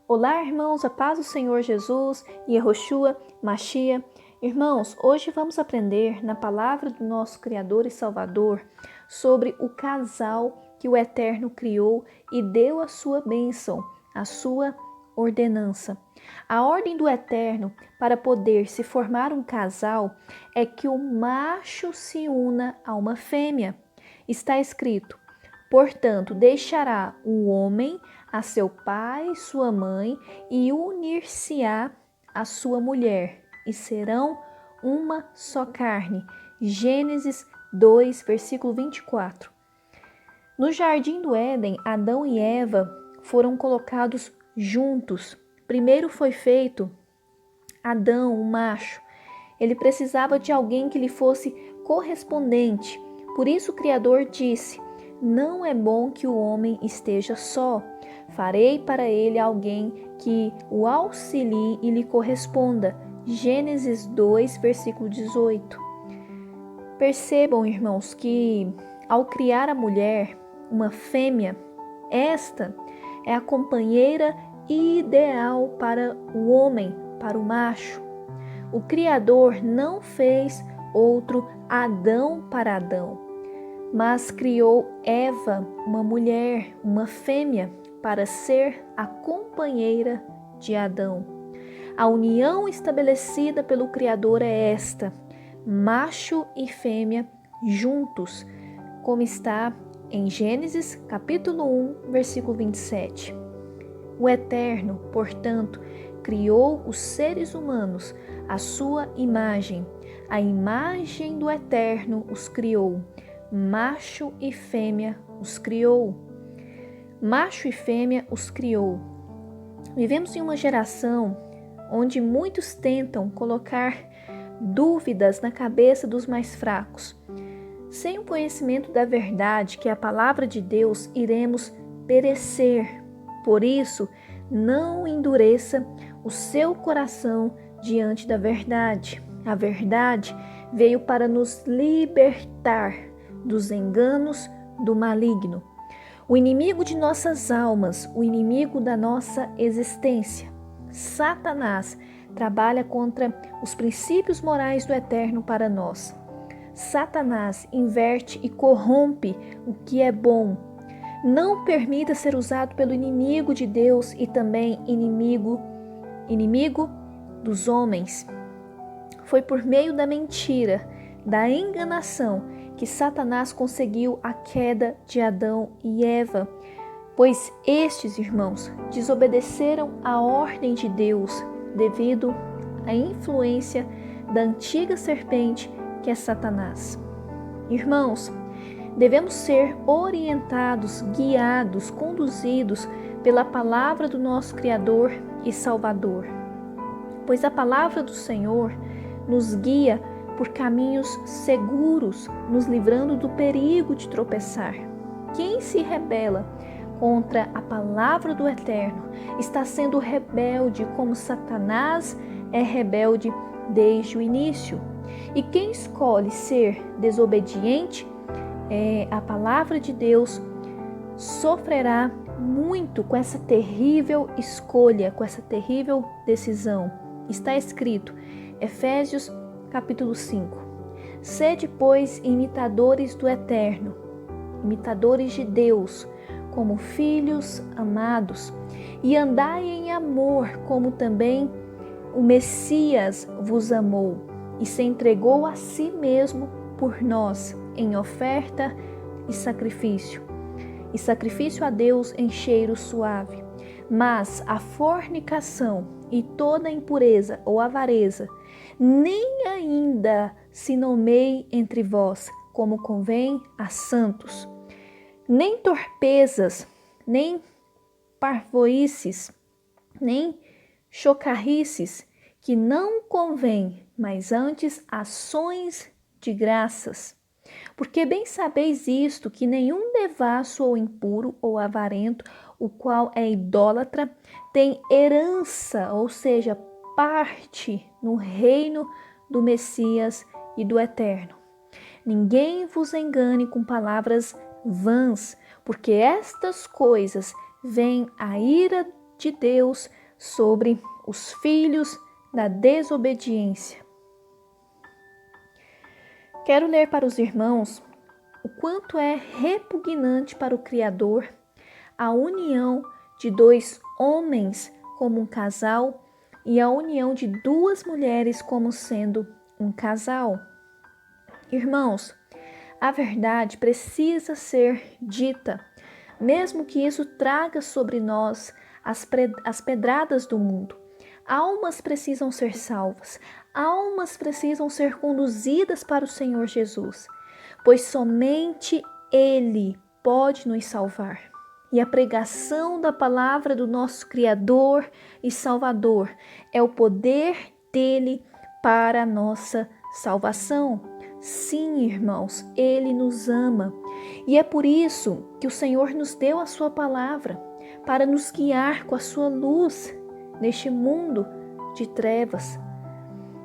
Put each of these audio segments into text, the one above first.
Olá, irmãos, a paz do Senhor Jesus, Yehoshua, Machia. Irmãos, hoje vamos aprender na palavra do nosso Criador e Salvador sobre o casal que o Eterno criou e deu a sua bênção, a sua ordenança. A ordem do Eterno para poder se formar um casal é que o macho se una a uma fêmea. Está escrito: portanto, deixará o homem a seu pai e sua mãe e unir-se-á a sua mulher, e serão uma só carne. Gênesis 2, versículo 24. No jardim do Éden, Adão e Eva foram colocados juntos. Primeiro foi feito Adão, o macho. Ele precisava de alguém que lhe fosse correspondente. Por isso o Criador disse: não é bom que o homem esteja só. Farei para ele alguém que o auxilie e lhe corresponda. Gênesis 2, versículo 18. Percebam, irmãos, que ao criar a mulher, uma fêmea, esta é a companheira ideal para o homem, para o macho. O Criador não fez outro Adão para Adão, mas criou Eva, uma mulher, uma fêmea, para ser a companheira de Adão. A união estabelecida pelo Criador é esta: macho e fêmea juntos, como está em Gênesis capítulo 1, versículo 27. O Eterno, portanto, criou os seres humanos à sua imagem. A imagem do Eterno os criou. Macho e fêmea os criou. Macho e fêmea os criou. Vivemos em uma geração onde muitos tentam colocar dúvidas na cabeça dos mais fracos. Sem o conhecimento da verdade, que é a palavra de Deus, iremos perecer. Por isso, não endureça o seu coração diante da verdade. A verdade veio para nos libertar dos enganos do maligno. O inimigo de nossas almas, o inimigo da nossa existência, Satanás, trabalha contra os princípios morais do Eterno para nós. Satanás inverte e corrompe o que é bom. Não permita ser usado pelo inimigo de Deus e também inimigo dos homens. Foi por meio da mentira, da enganação, que Satanás conseguiu a queda de Adão e Eva, pois estes, irmãos, desobedeceram a ordem de Deus devido à influência da antiga serpente que é Satanás. Irmãos, devemos ser orientados, guiados, conduzidos pela palavra do nosso Criador e Salvador, pois a palavra do Senhor nos guia por caminhos seguros, nos livrando do perigo de tropeçar. Quem se rebela contra a palavra do Eterno está sendo rebelde, como Satanás é rebelde desde o início. E quem escolhe ser desobediente à palavra de Deus sofrerá muito com essa terrível escolha, com essa terrível decisão. Está escrito, Efésios capítulo 5. Sede, pois, imitadores do Eterno, imitadores de Deus, como filhos amados, e andai em amor, como também o Messias vos amou, e se entregou a si mesmo por nós, em oferta e sacrifício a Deus em cheiro suave. Mas a fornicação e toda impureza ou avareza, nem ainda se nomeie entre vós, como convém a santos. Nem torpezas, nem parvoices, nem chocarrices, que não convém, mas antes ações de graças. Porque bem sabeis isto, que nenhum devasso ou impuro ou avarento, o qual é idólatra, tem herança, ou seja, parte no reino do Messias e do Eterno. Ninguém vos engane com palavras vãs, porque estas coisas vêm a ira de Deus sobre os filhos da desobediência. Quero ler para os irmãos o quanto é repugnante para o Criador a união de dois homens como um casal e a união de duas mulheres como sendo um casal. Irmãos, a verdade precisa ser dita, mesmo que isso traga sobre nós as pedradas do mundo. Almas precisam ser salvas, almas precisam ser conduzidas para o Senhor Jesus, pois somente Ele pode nos salvar. E a pregação da palavra do nosso Criador e Salvador é o poder dele para a nossa salvação. Sim, irmãos, Ele nos ama. E é por isso que o Senhor nos deu a sua palavra, para nos guiar com a sua luz neste mundo de trevas.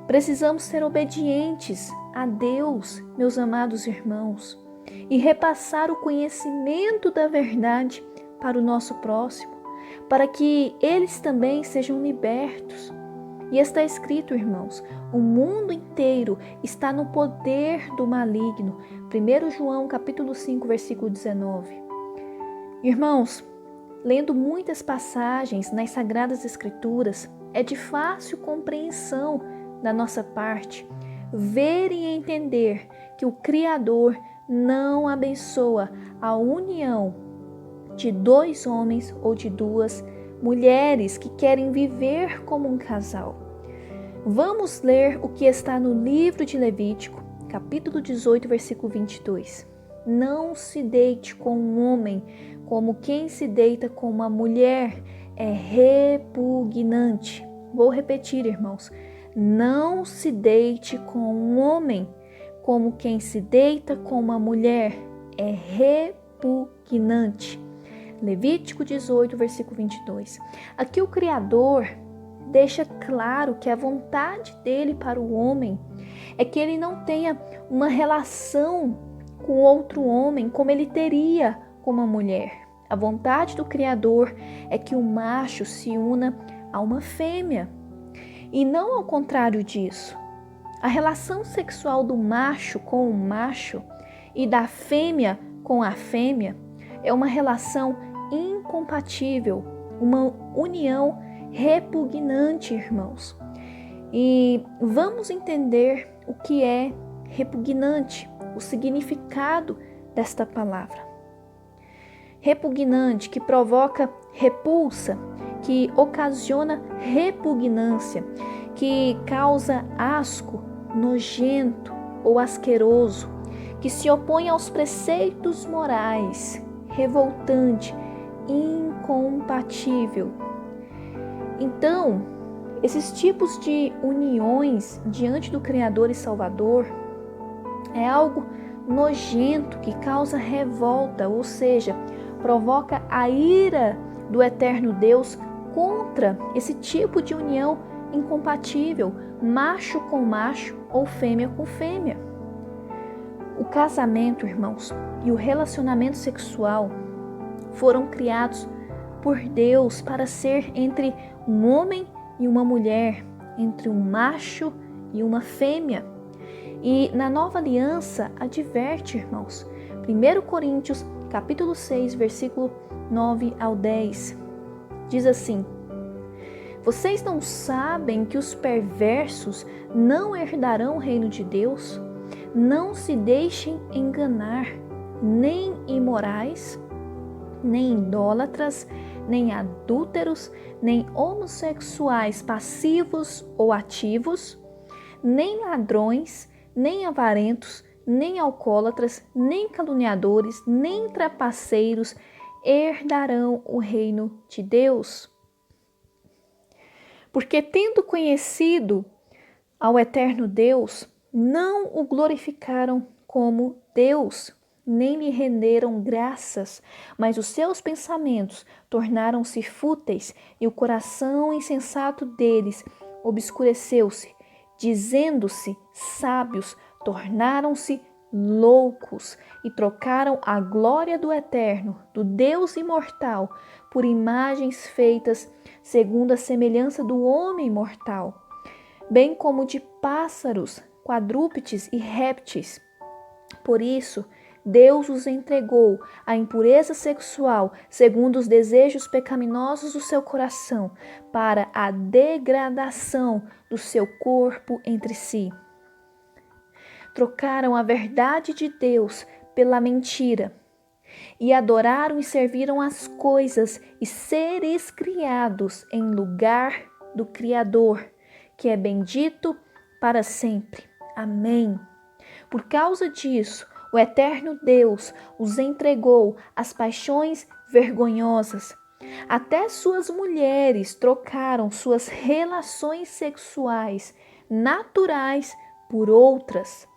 Precisamos ser obedientes a Deus, meus amados irmãos, e repassar o conhecimento da verdade para o nosso próximo, para que eles também sejam libertos. E está escrito, irmãos, o mundo inteiro está no poder do maligno. 1 João capítulo 5, versículo 19. Irmãos, lendo muitas passagens nas Sagradas Escrituras, é de fácil compreensão da nossa parte ver e entender que o Criador não abençoa a união de dois homens ou de duas mulheres que querem viver como um casal. Vamos ler o que está no livro de Levítico, capítulo 18, versículo 22. Não se deite com um homem como quem se deita com uma mulher, é repugnante. Vou repetir, irmãos. Não se deite com um homem como quem se deita com uma mulher, é repugnante. Levítico 18, versículo 22. Aqui o Criador deixa claro que a vontade dele para o homem é que ele não tenha uma relação com outro homem como ele teria com uma mulher. A vontade do Criador é que o macho se una a uma fêmea e não ao contrário disso. A relação sexual do macho com o macho e da fêmea com a fêmea é uma relação incompatível, uma união repugnante, irmãos. E vamos entender o que é repugnante, o significado desta palavra. Repugnante, que provoca repulsa, que ocasiona repugnância, que causa asco, nojento ou asqueroso, que se opõe aos preceitos morais, revoltante, incompatível. Então, esses tipos de uniões diante do Criador e Salvador é algo nojento que causa revolta, ou seja, provoca a ira do eterno Deus contra esse tipo de união incompatível, macho com macho ou fêmea com fêmea. O casamento, irmãos, e o relacionamento sexual foram criados por Deus para ser entre um homem e uma mulher, entre um macho e uma fêmea. E na Nova Aliança adverte, irmãos, 1 Coríntios capítulo 6, versículo 9 ao 10, diz assim: vocês não sabem que os perversos não herdarão o reino de Deus? Não se deixem enganar, nem imorais, nem idólatras, nem adúlteros, nem homossexuais passivos ou ativos, nem ladrões, nem avarentos, nem alcoólatras, nem caluniadores, nem trapaceiros herdarão o reino de Deus. Porque tendo conhecido ao eterno Deus, não o glorificaram como Deus, nem lhe renderam graças, mas os seus pensamentos tornaram-se fúteis e o coração insensato deles obscureceu-se. Dizendo-se sábios, tornaram-se loucos e trocaram a glória do Eterno, do Deus imortal, por imagens feitas segundo a semelhança do homem mortal, bem como de pássaros, quadrúpedes e répteis. Por isso, Deus os entregou à impureza sexual, segundo os desejos pecaminosos do seu coração, para a degradação do seu corpo entre si. Trocaram a verdade de Deus pela mentira, e adoraram e serviram as coisas e seres criados em lugar do Criador, que é bendito para sempre. Amém. Por causa disso, o eterno Deus os entregou às paixões vergonhosas. Até suas mulheres trocaram suas relações sexuais naturais por outras,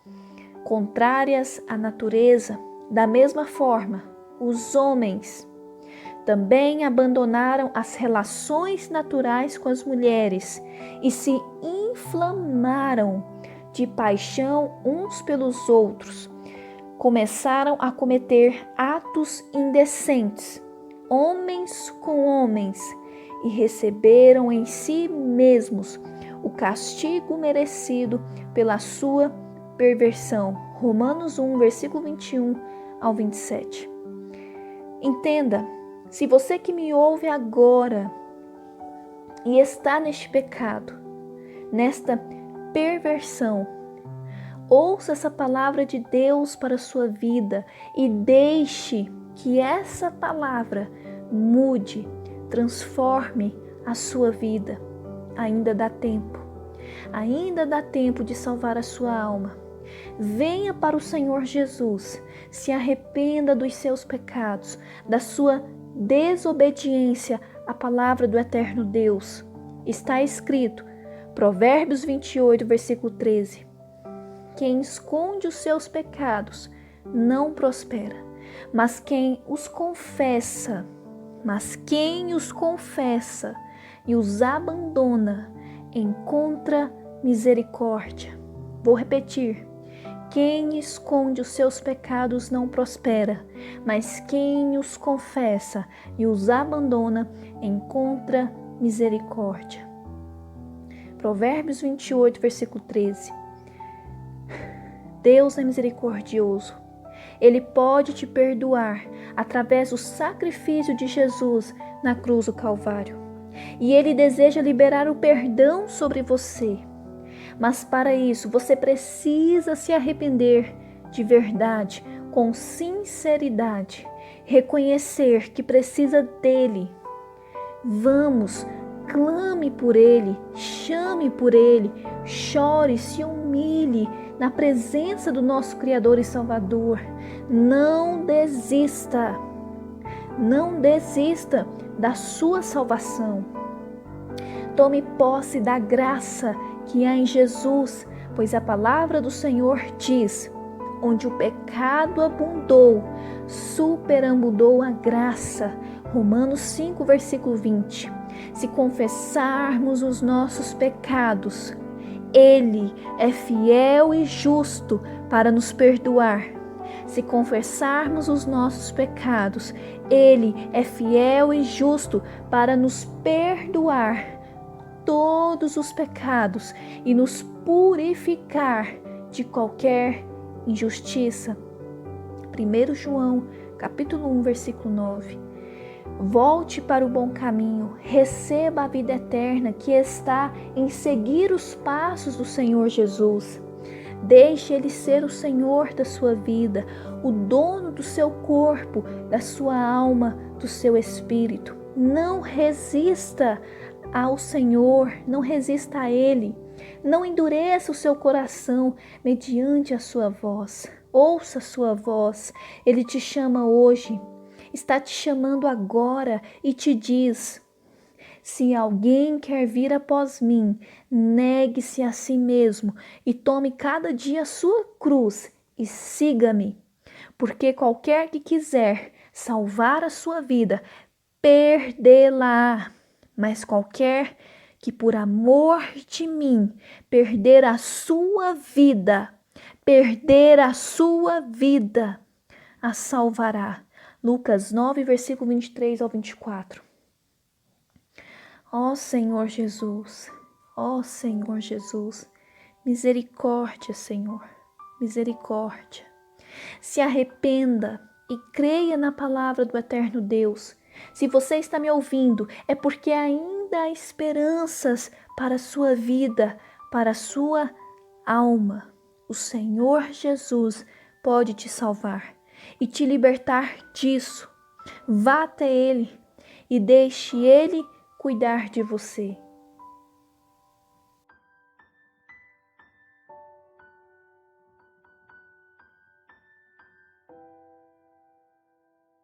contrárias à natureza. Da mesma forma, os homens também abandonaram as relações naturais com as mulheres e se inflamaram de paixão uns pelos outros. Começaram a cometer atos indecentes, homens com homens, e receberam em si mesmos o castigo merecido pela sua perversão. Romanos 1, versículo 21 ao 27. Entenda, se você que me ouve agora e está neste pecado, nesta perversão, ouça essa palavra de Deus para a sua vida e deixe que essa palavra mude, transforme a sua vida. Ainda dá tempo. Ainda dá tempo de salvar a sua alma. Venha para o Senhor Jesus, se arrependa dos seus pecados, da sua desobediência à palavra do eterno Deus. Está escrito, Provérbios 28, versículo 13. Quem esconde os seus pecados não prospera, mas quem os confessa e os abandona encontra misericórdia. Vou repetir. Quem esconde os seus pecados não prospera, mas quem os confessa e os abandona encontra misericórdia. Provérbios 28, versículo 13. Deus é misericordioso. Ele pode te perdoar através do sacrifício de Jesus na cruz do Calvário. E Ele deseja liberar o perdão sobre você. Mas para isso, você precisa se arrepender de verdade, com sinceridade, reconhecer que precisa dele. Vamos, clame por ele, chame por ele, chore, se humilhe na presença do nosso Criador e Salvador. Não desista da sua salvação. Tome posse da graça que há em Jesus, pois a palavra do Senhor diz: onde o pecado abundou, superabundou a graça. Romanos 5, versículo 20. Se confessarmos os nossos pecados, Ele é fiel e justo para nos perdoar. Se confessarmos os nossos pecados, Ele é fiel e justo para nos perdoar todos os pecados e nos purificar de qualquer injustiça. 1 João, capítulo 1, versículo 9. Volte para o bom caminho, receba a vida eterna que está em seguir os passos do Senhor Jesus. Deixe Ele ser o Senhor da sua vida, o dono do seu corpo, da sua alma, do seu espírito. Não resista ao Senhor, não resista a Ele. Não endureça o seu coração mediante a sua voz. Ouça a sua voz. Ele te chama hoje, está te chamando agora e te diz: se alguém quer vir após mim, negue-se a si mesmo e tome cada dia a sua cruz e siga-me. porque qualquer que quiser salvar a sua vida, perdê-la. Mas qualquer que por amor de mim perder a sua vida, a salvará. Lucas 9, versículo 23 ao 24. Ó Senhor Jesus, misericórdia, Senhor, misericórdia. Se arrependa e creia na palavra do eterno Deus. Se você está me ouvindo, é porque ainda há esperanças para a sua vida, para a sua alma. O Senhor Jesus pode te salvar e te libertar disso. Vá até Ele e deixe Ele cuidar de você.